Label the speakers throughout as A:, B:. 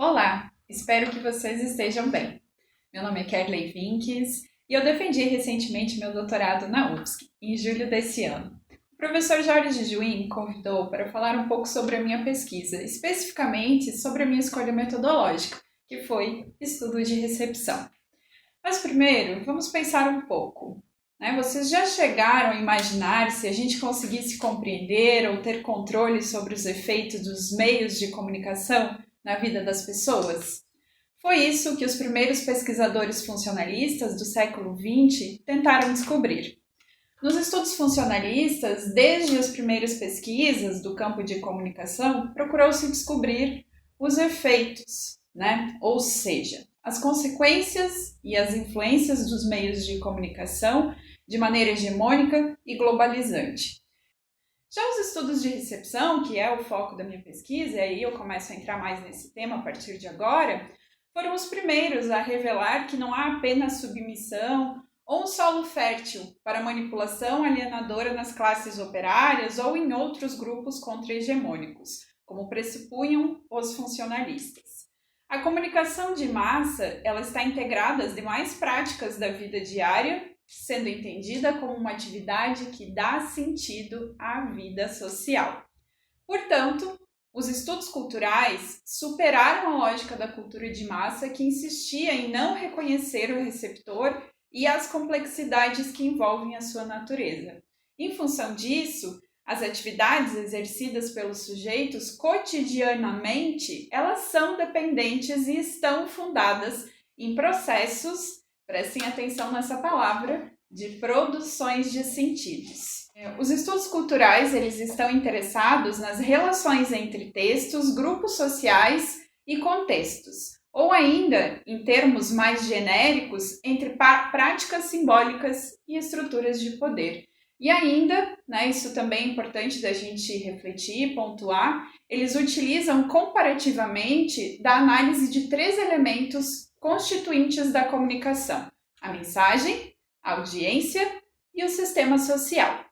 A: Olá, espero que vocês estejam bem. Meu nome é Kerley Vinkes e eu defendi recentemente meu doutorado na UFSC, em julho desse ano. O professor Jorge Juin me convidou para falar um pouco sobre a minha pesquisa, especificamente sobre a minha escolha metodológica, que foi estudo de recepção. Mas primeiro, vamos pensar um pouco. Vocês já chegaram a imaginar se a gente conseguisse compreender ou ter controle sobre os efeitos dos meios de comunicação na vida das pessoas? Foi isso que os primeiros pesquisadores funcionalistas do século XX tentaram descobrir. Nos estudos funcionalistas, desde as primeiras pesquisas do campo de comunicação, procurou-se descobrir os efeitos, ou seja, as consequências e as influências dos meios de comunicação de maneira hegemônica e globalizante. Já os estudos de recepção, que é o foco da minha pesquisa, e aí eu começo a entrar mais nesse tema a partir de agora, foram os primeiros a revelar que não há apenas submissão ou um solo fértil para manipulação alienadora nas classes operárias ou em outros grupos contra-hegemônicos, como pressupunham os funcionalistas. A comunicação de massa ela está integrada às demais práticas da vida diária, sendo entendida como uma atividade que dá sentido à vida social. Portanto, os estudos culturais superaram a lógica da cultura de massa que insistia em não reconhecer o receptor e as complexidades que envolvem a sua natureza. Em função disso, as atividades exercidas pelos sujeitos cotidianamente, elas são dependentes e estão fundadas em processos, prestem atenção nessa palavra, de produções de sentidos. Os estudos culturais eles estão interessados nas relações entre textos, grupos sociais e contextos, ou ainda, em termos mais genéricos, entre práticas simbólicas e estruturas de poder. E ainda, isso também é importante da gente refletir, pontuar, eles utilizam comparativamente da análise de 3 elementos constituintes da comunicação: a mensagem, a audiência e o sistema social.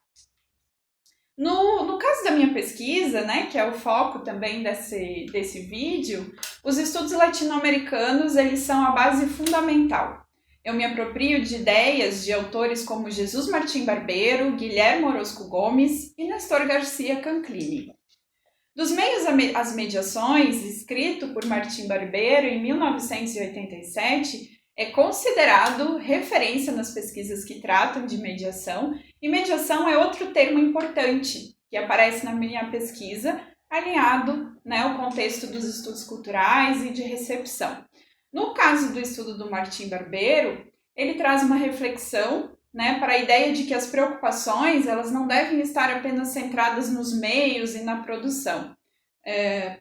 A: No caso da minha pesquisa, que é o foco também desse vídeo, os estudos latino-americanos eles são a base fundamental. Eu me aproprio de ideias de autores como Jesus Martim Barbeiro, Guilherme Orozco Gomes e Nestor Garcia Canclini. Dos meios às mediações, escrito por Martim Barbeiro em 1987, é considerado referência nas pesquisas que tratam de mediação, e mediação é outro termo importante que aparece na minha pesquisa, alinhado ao contexto dos estudos culturais e de recepção. No caso do estudo do Martim Barbeiro, ele traz uma reflexão para a ideia de que as preocupações elas não devem estar apenas centradas nos meios e na produção,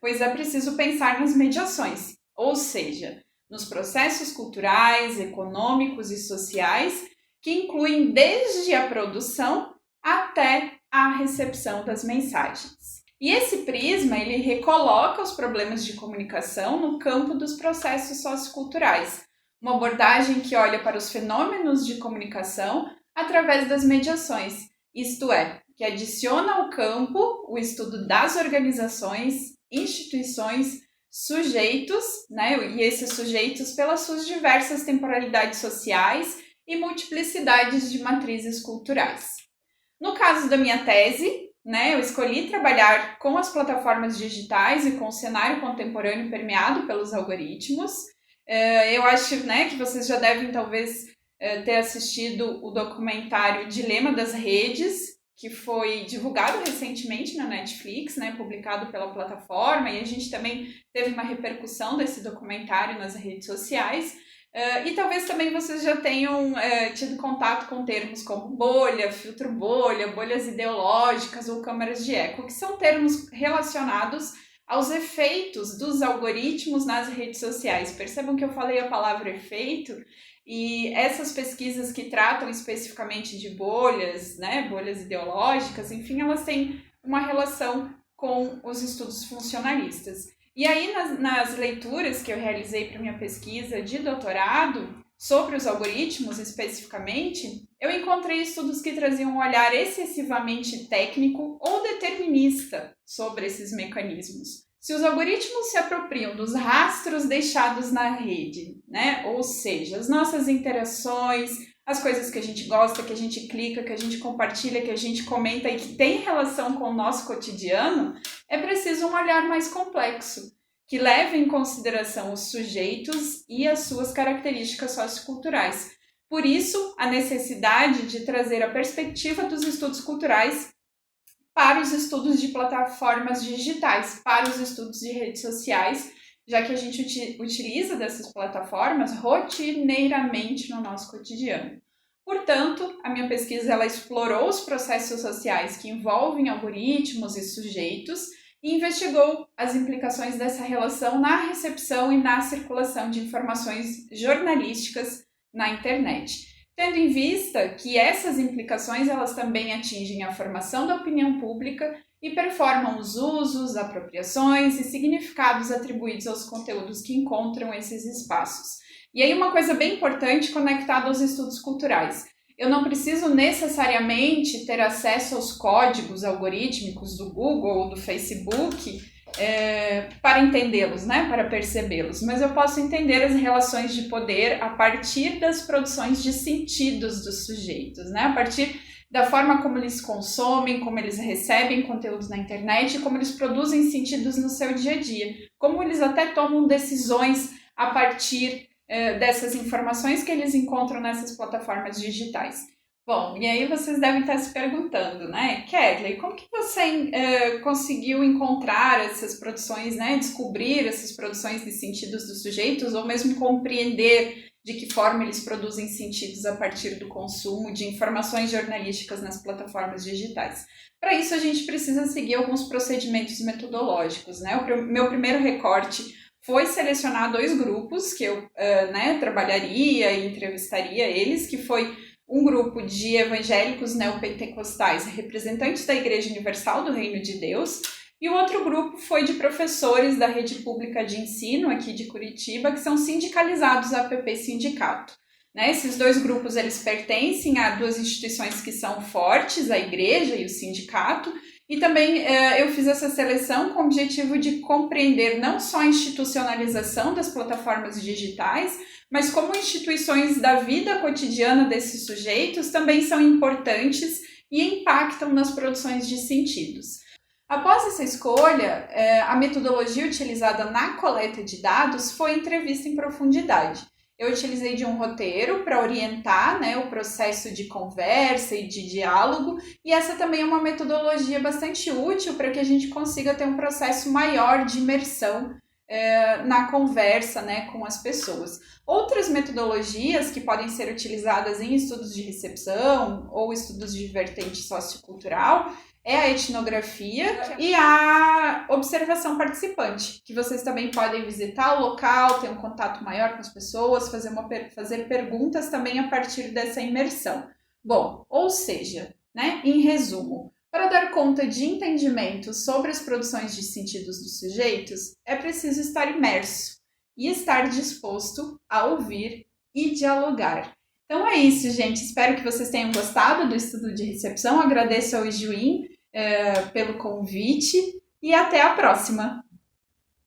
A: pois é preciso pensar nas mediações, ou seja, nos processos culturais, econômicos e sociais que incluem desde a produção até a recepção das mensagens. E esse prisma, ele recoloca os problemas de comunicação no campo dos processos socioculturais, uma abordagem que olha para os fenômenos de comunicação através das mediações, isto é, que adiciona ao campo o estudo das organizações, instituições, sujeitos, e esses sujeitos pelas suas diversas temporalidades sociais e multiplicidades de matrizes culturais. No caso da minha tese, eu escolhi trabalhar com as plataformas digitais e com o cenário contemporâneo permeado pelos algoritmos. Eu acho que vocês já devem talvez ter assistido o documentário Dilema das Redes, que foi divulgado recentemente na Netflix, publicado pela plataforma, e a gente também teve uma repercussão desse documentário nas redes sociais. E talvez também vocês já tenham tido contato com termos como bolha, filtro bolha, bolhas ideológicas ou câmaras de eco, que são termos relacionados aos efeitos dos algoritmos nas redes sociais. Percebam que eu falei a palavra efeito, e essas pesquisas que tratam especificamente de bolhas, bolhas ideológicas, enfim, elas têm uma relação com os estudos funcionalistas. E aí, nas leituras que eu realizei para minha pesquisa de doutorado, sobre os algoritmos especificamente, eu encontrei estudos que traziam um olhar excessivamente técnico ou determinista sobre esses mecanismos. Se os algoritmos se apropriam dos rastros deixados na rede, né? Ou seja, as nossas interações, as coisas que a gente gosta, que a gente clica, que a gente compartilha, que a gente comenta e que tem relação com o nosso cotidiano, é preciso um olhar mais complexo, que leve em consideração os sujeitos e as suas características socioculturais. Por isso, a necessidade de trazer a perspectiva dos estudos culturais para os estudos de plataformas digitais, para os estudos de redes sociais, já que a gente utiliza dessas plataformas rotineiramente no nosso cotidiano. Portanto, a minha pesquisa ela explorou os processos sociais que envolvem algoritmos e sujeitos e investigou as implicações dessa relação na recepção e na circulação de informações jornalísticas na internet. Tendo em vista que essas implicações elas também atingem a formação da opinião pública e performam os usos, apropriações e significados atribuídos aos conteúdos que encontram esses espaços. E aí uma coisa bem importante conectada aos estudos culturais. Eu não preciso necessariamente ter acesso aos códigos algorítmicos do Google ou do Facebook para entendê-los, né? Para percebê-los, mas eu posso entender as relações de poder a partir das produções de sentidos dos sujeitos, né? A partir da forma como eles consomem, como eles recebem conteúdos na internet, como eles produzem sentidos no seu dia a dia, como eles até tomam decisões a partir dessas informações que eles encontram nessas plataformas digitais. Bom, e aí vocês devem estar se perguntando, né, Kedley, como que você conseguiu encontrar essas produções, né, descobrir essas produções de sentidos dos sujeitos, ou mesmo compreender de que forma eles produzem sentidos a partir do consumo de informações jornalísticas nas plataformas digitais? Para isso, a gente precisa seguir alguns procedimentos metodológicos, né? O meu primeiro recorte foi selecionar 2 grupos que eu trabalharia e entrevistaria eles, que foi um grupo de evangélicos neopentecostais, representantes da Igreja Universal do Reino de Deus, e o outro grupo foi de professores da rede pública de ensino aqui de Curitiba, que são sindicalizados à APP Sindicato. Né? Esses 2 grupos eles pertencem a 2 instituições que são fortes, a igreja e o sindicato, e também eu fiz essa seleção com o objetivo de compreender não só a institucionalização das plataformas digitais, mas como instituições da vida cotidiana desses sujeitos também são importantes e impactam nas produções de sentidos. Após essa escolha, a metodologia utilizada na coleta de dados foi entrevista em profundidade. Eu utilizei de um roteiro para orientar, né, o processo de conversa e de diálogo, e essa também é uma metodologia bastante útil para que a gente consiga ter um processo maior de imersão na conversa, né, com as pessoas. Outras metodologias que podem ser utilizadas em estudos de recepção ou estudos de vertente sociocultural é a etnografia e a observação participante, que vocês também podem visitar o local, ter um contato maior com as pessoas, fazer perguntas também a partir dessa imersão. Bom, ou seja, né, em resumo, para dar conta de entendimento sobre as produções de sentidos dos sujeitos, é preciso estar imerso e estar disposto a ouvir e dialogar. Então é isso, gente. Espero que vocês tenham gostado do estudo de recepção. Agradeço ao Ijuim pelo convite e até a próxima!